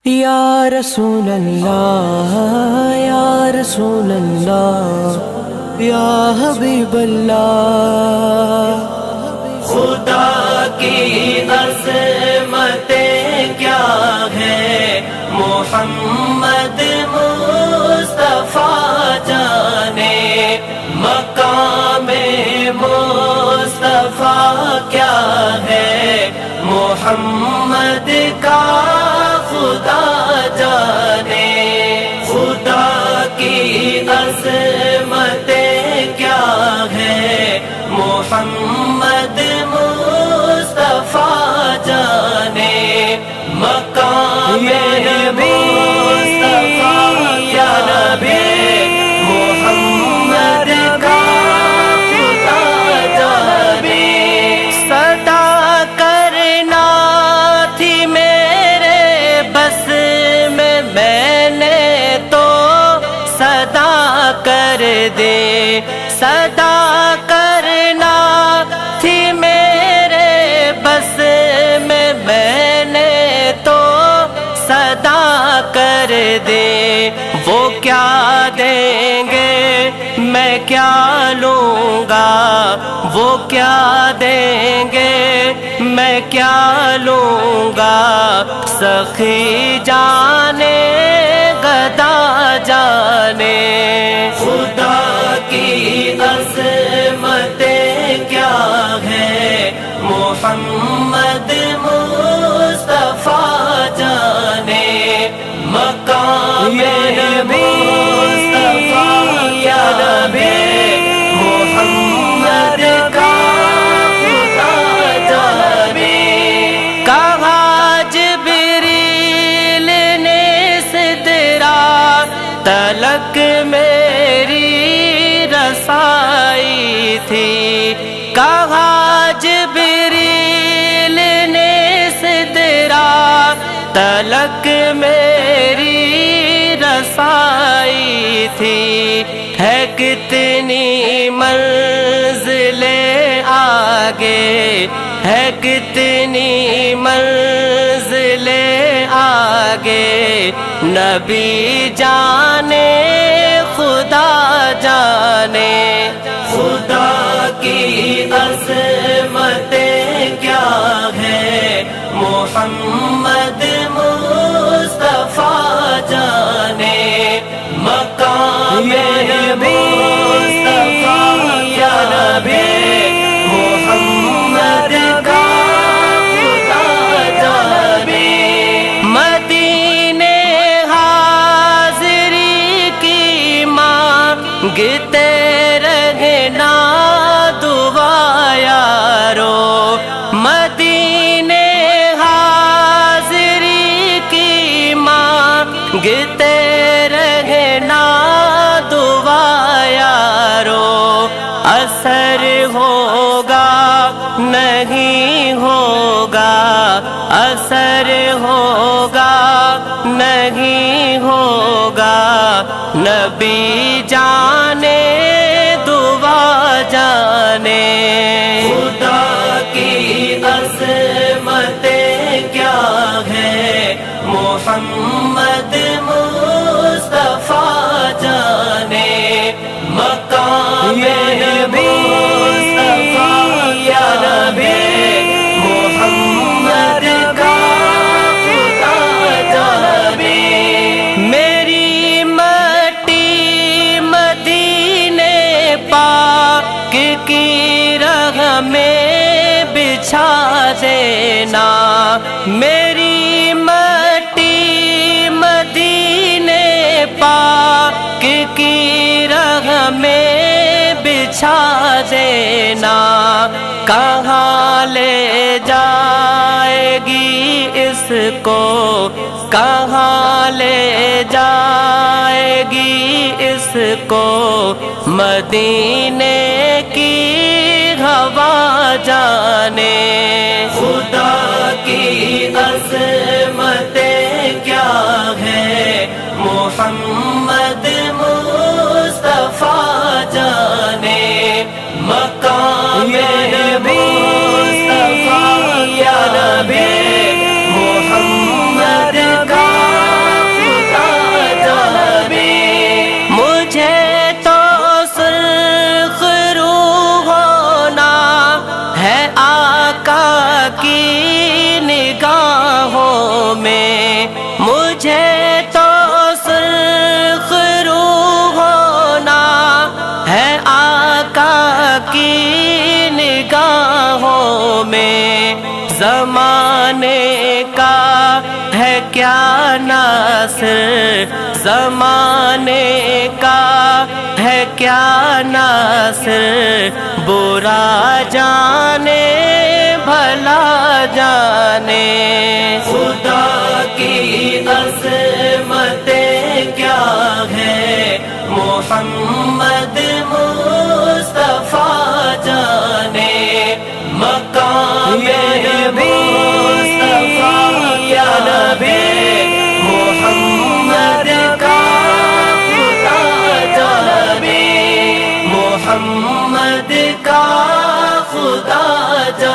یا رسول اللہ یا رسول اللہ یا حبیب اللہ، خدا کی عظمتیں کیا ہے، محمد مصطفیٰ جانے مقام مصطفیٰ کیا ہے، محمد کا خدا جانے، خدا کی عظمتیں کیا ہے، محمد مصطفیٰ جانے مقام مصطفیٰ کیا نبی، محمد کا خدا جانے، صدا کرنا تھی میرے بس میں نے تو صدا کر دے، صدا کرنا تھی میرے بس میں نے تو صدا کر دے، وہ کیا دیں گے میں کیا لوں گا، وہ کیا دیں گے میں کیا لوں گا، سخی جانے گدا جانے، خدا کی عظمتیں کیا ہے، محمد مصطفیٰ جانے مقام مصطفیٰ کیا نبی، محمد کا خدا جانے، کہا جبریل نے سدرا تلک میری رسائی تھی، کہا جبریل نے سدرا تلک میری رسائی تھی، ہے کتنی منزلیں آگے، ہے کتنی منزلیں آگے، نبی جانے خدا جانے، خدا کی عظمتیں کیا ہے، محمد مصطفیٰ جانے مقام مصطفیٰ کیا نبی، محمد کا خدا جانے، مدینے حاضری کی مانگتے رہنا دعا یارو، مدینے حاضری کی مانگتے رہنا دعا یارو، اثر ہوگا نہیں ہوگا، اثر ہوگا نہیں ہوگا، نبی جانے دعا جانے، خدا کی عظمتیں کیا ہے، محمد مصطفیٰ جانے مقام مصطفیٰ کیا نبی، محمد کا خدا جانے، میری مٹی مدینے پاک کی راہ میں بچھا دینا، میری مٹی مدینے پاک کی راہ میں بچھا دینا، کہاں لے جائے گی اس کو، کہاں لے جائے گی اس کو، مدینے کی ہوا جانے، خدا کی عظمتیں کیا ہے، محمد مصطفیٰ جانے مقام مصطفیٰ کیا نبی، محمد کا زمانے کا ہے کیا ناصر، زمانے کا ہے کیا ناصر، برا جانے بھلا جانے، خدا کی عظمتیں کیا ہے، محمد مصطفیٰ جانے، مقام مصطفیٰ کیا ہے، محمد کا خدا جانے، محمد کا خدا جانے۔